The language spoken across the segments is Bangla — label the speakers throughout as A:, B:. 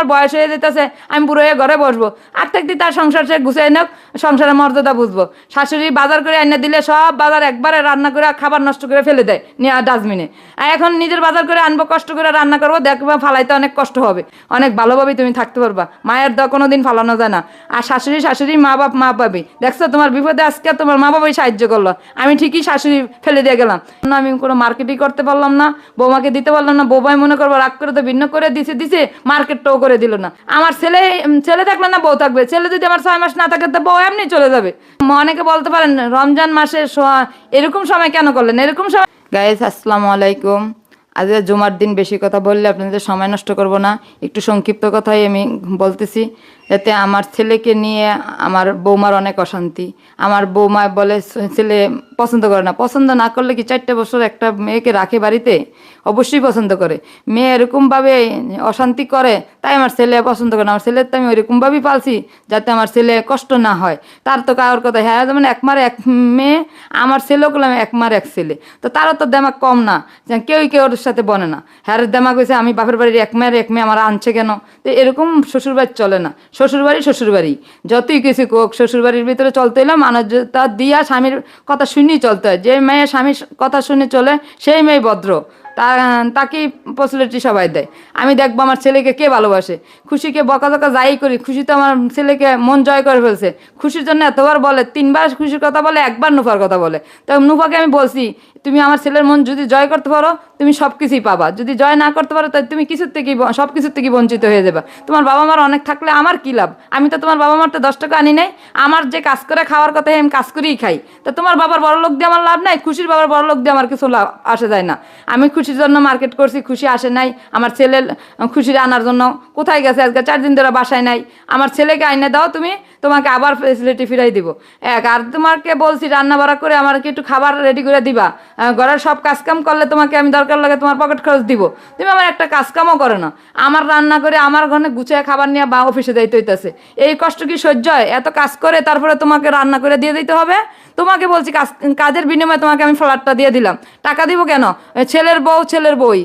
A: আমার বয়স হয়ে যেতেছে, আমি বুড়ো হয়ে ঘরে বসবো, আর থাকতে তার সংসার সে গুছিয়ে নাও, সংসারের মর্যাদা বুঝবো। শাশুড়ি বাজার করে এনে দিলে সব বাজার একবারে রান্না করে খাবার নষ্ট করে ফেলে দেয় নিয়ে ডাস্টবিনে। এখন নিজের বাজার করে আনবো, কষ্ট করে রান্না করবো, দেখবা ফালাইতে অনেক কষ্ট হবে, অনেক ভালোভাবেই তুমি থাকতে পারবা। মায়ের দা কোনো দিন ফালানো যায় না। আর শাশুড়ি শাশুড়ি, মা বাপ মা বাবি, দেখছো তোমার বিপদে আজকে তোমার মা বাবাই সাহায্য করলো, আমি ঠিকই শাশুড়ি ফেলে দিয়ে গেলাম না, আমি কোনো মার্কেটই করতে পারলাম না, বৌমাকে দিতে পারলাম না, বৌমাই মনে করবো রাগ করে তো ভিন্ন করে দিছে মার্কেটটাও করে দিল না। আমার ছেলে ছেলে থাকলে না বউ থাকবে, ছেলে যদি আমার 6 মাস না থাকে তো বউ এমনি চলে যাবে। অনেকে বলতে পারেন রমজান মাসে এরকম সময় কেন করলেন, এরকম সময়। গাইস আসসালামু আলাইকুম। আজকে জুমার দিন বেশি কথা বললে আপনাদের সময় নষ্ট করব না, একটু সংক্ষিপ্ত কথাই আমি বলতেছি, যাতে আমার ছেলেকে নিয়ে আমার বৌমার অনেক অশান্তি। আমার বৌমা বলে ছেলে পছন্দ করে না, পছন্দ না করলে কি 4 বছর একটা মেয়েকে রাখে বাড়িতে? অবশ্যই পছন্দ করে। মেয়ে এরকমভাবে অশান্তি করে তাই আমার ছেলে পছন্দ করে না। আমার ছেলের তো আমি ওইরকমভাবেই পালছি যাতে আমার ছেলে কষ্ট না হয়। তার তো কারোর কথা, হ্যাঁ যেমন এক মার এক মেয়ে, আমার ছেলেও করলাম এক মার এক ছেলে, তো তারও তো দেমাগ কম না, কেউই কেউর সাথে বনে না। হ্যাঁ দেমাগ হয়েছে আমি বাপের বাড়ির এক মেয়ের এক মেয়ে আমার আনছে কেন, তো এরকম শ্বশুরবাড়ি চলে না। শ্বশুরবাড়ি যতই কিছু কোক, শ্বশুরবাড়ির ভিতরে চলতে হলে মানবতা দিয়া স্বামীর কথা শুনেই চলতে হয়। যে মেয়ে স্বামীর কথা শুনে চলে সেই মেয়ে ভদ্র, তাকেই পপুলারিটি সবাই দেয়। আমি দেখবো আমার ছেলেকে কে ভালোবাসে, খুশিকে বকাঝকা যাই করি, খুশি তো আমার ছেলেকে মন জয় করে ফেলছে। খুশির জন্য এতবার বলে, 3বার খুশির কথা বলে, 1বার নুফার কথা বলে। তো নুফাকে আমি বলছি তুমি আমার ছেলের মন যদি জয় করতে পারো তুমি সব কিছুই পাবা, যদি জয় না করতে পারো তাই তুমি কিছুর থেকেই সব কিছুর থেকে বঞ্চিত হয়ে যাবে। তোমার বাবা মার অনেক থাকলে আমার কি লাভ? আমি তো তোমার বাবা মার তো 10 টাকা আনি নাই, আমার যে কাজ করে খাওয়ার কথা আমি কাজ করেই খাই। তো তোমার বাবার বড় লোক দিয়ে আমার লাভ নাই, খুশির বাবার বড় লোক দিয়ে আমার কিছু লাভ আসে যায় না। আমি খুশির জন্য মার্কেট করছি, খুশি আসে নাই। আমার ছেলে খুশির আনার জন্য কোথায় গেছে, আজকে 4 দিন ধরে বাসায় নাই। আমার ছেলেকে আইনে দাও তুমি, তোমাকে আবার ফেসিলিটি ফিরাই দিব। আর তোমাকে বলছি রান্না বাড়া করে আমাকে একটু খাবার রেডি করে দিবা, ঘরের সব কাজকাম করলে তোমাকে আমি দরকার লাগে তোমার পকেট খরচ দিব। তুমি আমার একটা কাজকামও করো না, আমার রান্না করে আমার ঘরে গুছিয়ে খাবার নিয়ে বা অফিসে যাইতে হইতেছে। এই কষ্ট কি সহ্য হয়? এত কাজ করে তারপরে তোমাকে রান্না করে দিয়ে দিতে হবে? তোমাকে বলছি কাজের বিনিময়ে তোমাকে আমি ফ্ল্যাটটা দিয়ে দিলাম, টাকা দিব কেন? ছেলের বউ ছেলের বই,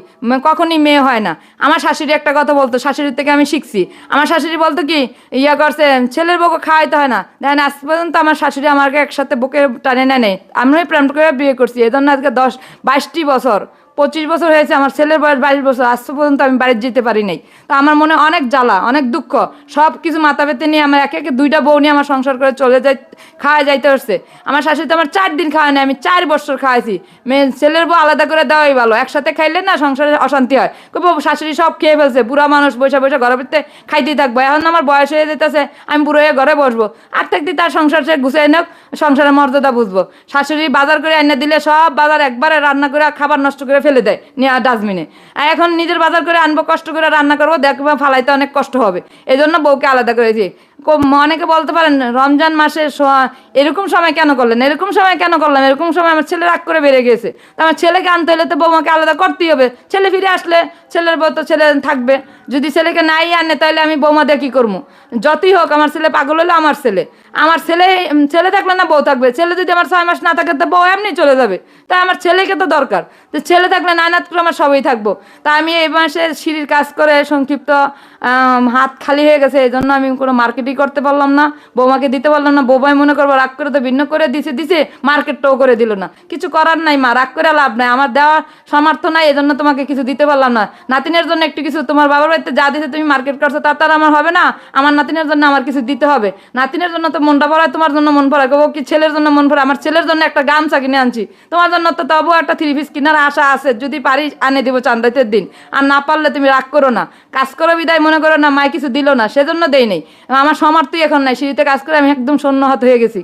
A: কখনই মেয়ে হয় না। আমার শাশুড়ি একটা কথা বলতো, শাশুড়ির থেকে আমি শিখছি। আমার শাশুড়ি বলতো কি, ইয়া করছে ছেলের বউকে খাওয়াইতে হয় না। দেখেন আজ পর্যন্ত আমার শাশুড়ি আমাকে একসাথে বুকে টানে নেয়, আমি প্রেম করে বিয়ে করছি। এই জন্য আজকে 22টি বছর 25 বছর হয়েছে, আমার ছেলের বয়স 22 বছর, আজ পর্যন্ত আমি বাড়িতে যেতে পারি নাই। তো আমার মনে অনেক জ্বালা, অনেক দুঃখ, সব কিছু মাথা পেতে নিয়ে আমার একে একে 2টা বউ নিয়ে আমার সংসার করে চলে যাই, খাওয়া যাইতে হচ্ছে। আমার শাশুড়ি তো আমার 4 দিন খাওয়ায় না, আমি 4 বছর খাওয়াইছি। মেয়ে ছেলের বউ আলাদা করে দেওয়াই ভালো, একসাথে খাইলে না সংসারে অশান্তি হয়। শাশুড়ি সব খেয়ে ফেলছে, বুড়া মানুষ বসে বসে ঘরের ভিতরে খাইতেই থাকবো। এখন আমার বয়স হয়ে যেতেছে, আমি বুড়ো হয়ে ঘরে বসবো, আর থাকতে তার সংসার সে গুছিয়ে নাও, সংসারের মর্যাদা বুঝবো। শাশুড়ি বাজার করে এনে দিলে সব বাজার একবারে রান্না করে খাবার নষ্ট করে ফেলে দেয় নিয়ে ডাস্টবিনে। এখন নিজের বাজার করে আনবো, কষ্ট করে রান্না করবো, দেখবো ফালাইতে অনেক কষ্ট হবে। এই জন্য বউকে আলাদা করেছি। অনেকে বলতে পারেন রমজান মাসে এরকম সময় কেন করলেন, এরকম সময় কেন করলাম, এরকম সময় আমার ছেলে রাগ করে বেড়ে গেছে। তো আমার ছেলেকে আনতে হলে তো বৌমাকে আলাদা করতেই হবে। ছেলে ফিরে আসলে ছেলের বউ তো ছেলে থাকবে, যদি ছেলেকে নাই আনে তাহলে আমি বৌমা দিয়ে কী করবো? যতই হোক আমার ছেলে পাগল হলো আমার ছেলে, আমার ছেলে থাকলে না বউ থাকবে, ছেলে যদি আমার 6 মাস না থাকে তো বউ এমনি চলে যাবে। তাই আমার ছেলেকে তো দরকার, তো ছেলে থাকলে নানাত করে আমার সবই থাকবো। তা আমি এই মাসে সিঁড়ির কাজ করে সংক্ষিপ্ত হাত খালি হয়ে গেছে, এই জন্য আমি কোনো মার্কেটই করতে পারলাম না, বৌমাকে দিতে পারলাম না। বৌমাই মনে করবো রাগ করে তো ভিন্ন করে দিছে মার্কেটটাও করে দিল না। কিছু করার নাই মা, রাগ করে লাভ নাই, আমার দেওয়ার সামর্থ্য নাই, এই জন্য তোমাকে কিছু দিতে পারলাম না। নাতিনের জন্য একটু কিছু, তোমার বাবার বাড়িতে যা দিছে তুমি মার্কেট করছো তার আমার হবে না, আমার নাতিনের জন্য আমার কিছু দিতে হবে। নাতিনের জন্য তো মনটা ভরায়, তোমার জন্য মন ভরায়, ও কি ছেলের জন্য মন ভরায়? আমার ছেলের জন্য একটা গামছা কিনে আনছি, তোমার জন্য তো তবু একটা 3 পিস কেনার আশা আছে, যদি পারি আনে দিব চান্দাইতের দিন। আর না পারলে তুমি রাগ করো না, কাজ করো বিদায় মনে করো না মায় কিছু দিল না, সেজন্য দেই নেই। আমার সামর্থ্যই এখন নাই, সিঁড়িতে কাজ করে আমি একদম শূন্য হাত হয়ে গেছি।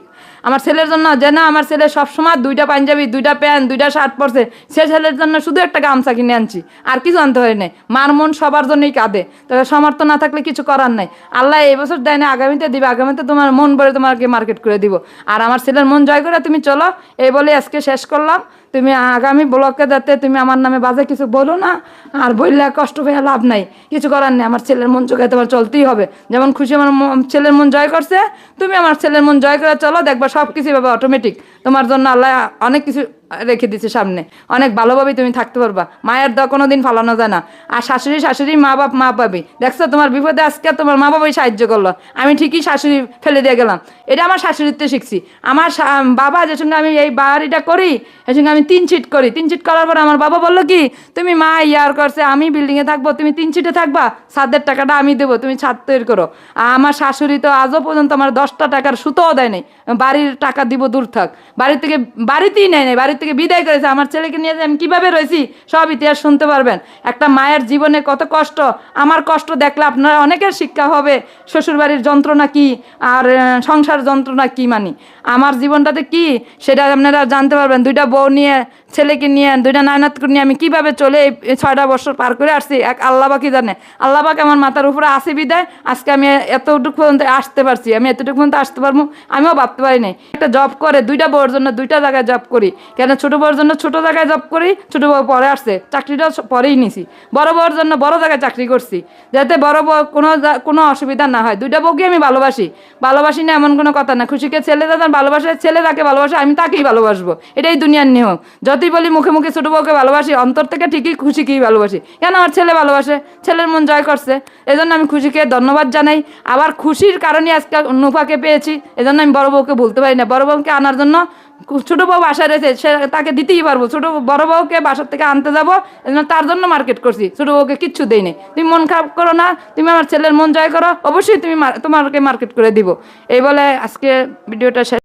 A: আমার ছেলের জন্য যে না, আমার ছেলে সবসময় 2টা পাঞ্জাবি 2টা প্যান্ট 2টা শার্ট পরছে, সে ছেলের জন্য শুধু একটা গামছা কিনে আনছি, আর কিছু আনতে হয় নাই। মার মন সবার জন্যই কাঁদে, তবে সামর্থ্য না থাকলে কিছু করার নাই। আল্লাহ এই বছর দেয় না, আগামীতে দিবে, আগামীতে তোমার মন ভরে তোমাকে মার্কেট করে দিব। আর আমার ছেলের মন জয় করে তুমি চলো, এই বলে আজকে শেষ করলাম। তুমি আগামী ব্লকে যাতে তুমি আমার নামে বাজে কিছু বলো না, আর বললে কষ্ট পেয়ে লাভ নাই, কিছু করার নেই। আমার ছেলের মন জোগায় তোমার চলতেই হবে, যেমন খুশি আমার ছেলের মন জয় করছে, তুমি আমার ছেলের মন জয় করে চলো, দেখবা সব কিছু পাবে অটোমেটিক। তোমার জন্য আল্লাহ অনেক কিছু রেখে দিছে সামনে, অনেক ভালোভাবে তুমি থাকতে পারবা, মায়ের দেওয়া কোনোদিন ফালানো যায় না। আর শাশুড়ি শাশুড়ি, মা বাপ মা পাবি, দেখছো তোমার বিপদে আজকে তোমার মা বাবাই সাহায্য করলো, আমি ঠিকই শাশুড়ি ফেলে দিয়ে গেলাম। এটা আমার শাশুড়িতে শিখছি। আমার বাবা যে সঙ্গে আমি এই বাড়িটা করি এর সঙ্গে আমি 3 সিট করি, 3 সিট করার পর আমার বাবা বললো কি, তুমি মা ইয়ার করছে আমি বিল্ডিংয়ে থাকবো, তুমি 3 সিটে থাকবা, ছাদের টাকাটা আমি দেবো, তুমি ছাদ তৈরি করো। আর আমার শাশুড়ি তো আজও পর্যন্ত আমার 10টা টাকার সুতোও দেয় নাই, বাড়ির টাকা দিব দূর থাক, বাড়িতেই নেয় নাই, বাড়ির থেকে বিদায় করেছে। আমার ছেলেকে নিয়ে যে আমি কীভাবে রয়েছি সব ইতিহাস শুনতে পারবেন। একটা মায়ের জীবনে কত কষ্ট, আমার কষ্ট দেখলে আপনারা অনেকের শিক্ষা হবে শ্বশুরবাড়ির যন্ত্রণা কি আর সংসার যন্ত্রণা কি। মানে আমার জীবনটাতে কি সেটা আপনারা জানতে পারবেন। 2টা বউ নিয়ে, ছেলেকে নিয়ে, 2টা নায়নাতকে নিয়ে আমি কিভাবে চলে এই 6টা বছর পার করে আসছি, এক আল্লাহ পাকি জানে। আল্লাহ পাক আমার মাথার উপরে আসে বিদায় আজকে আমি এতটুকু পর্যন্ত আসতে পারছি। আমি এতটুকু পর্যন্ত আসতে পারবো আমিও ভাবতে পারি নাই। একটা জব করে 2টা বউর জন্য 2টা জায়গায় জব করি, কেন ছোট বউর জন্য ছোট জায়গায় জব করি, ছোট বউ পরে আসছে, চাকরিটাও পরেই নিছি। বড় বউর জন্য বড় জায়গায় চাকরি করছি, যাতে বড় বউ কোনো অসুবিধা না হয়। 2টা বউকে আমি ভালোবাসি না এমন কোনো কথা না। খুশিকে ছেলে দাদার ভালোবাসে, ছেলে তাকে ভালোবাসে, আমি তাকেই ভালোবাসবো, এটাই দুনিয়ার নিয়ম। যতই বলি মুখে মুখে ছোট বউকে ভালোবাসি, অন্তর থেকে ঠিকই খুশিকেই ভালোবাসি। কেন আমার ছেলে ভালোবাসে, ছেলের মন জয় করছে, এজন্য আমি খুশিকে ধন্যবাদ জানাই। আবার খুশির কারণে আজকে নুফাকে পেয়েছি, এজন্য আমি বড় বউকে ভুলতে পারি না। বড় বউকে আনার জন্য ছোট বউ বাসায় রয়েছে, সে তাকে দিতেই পারবো। বড় বউকে বাসার থেকে আনতে যাবো, এজন্য তার জন্য মার্কেট করছি, ছোট বউকে কিচ্ছু দেই নাই। তুমি মন খারাপ করো না, তুমি আমার ছেলের মন জয় করো, অবশ্যই তোমাকে মার্কেট করে দিব। এই বলে আজকে ভিডিওটা শেষ।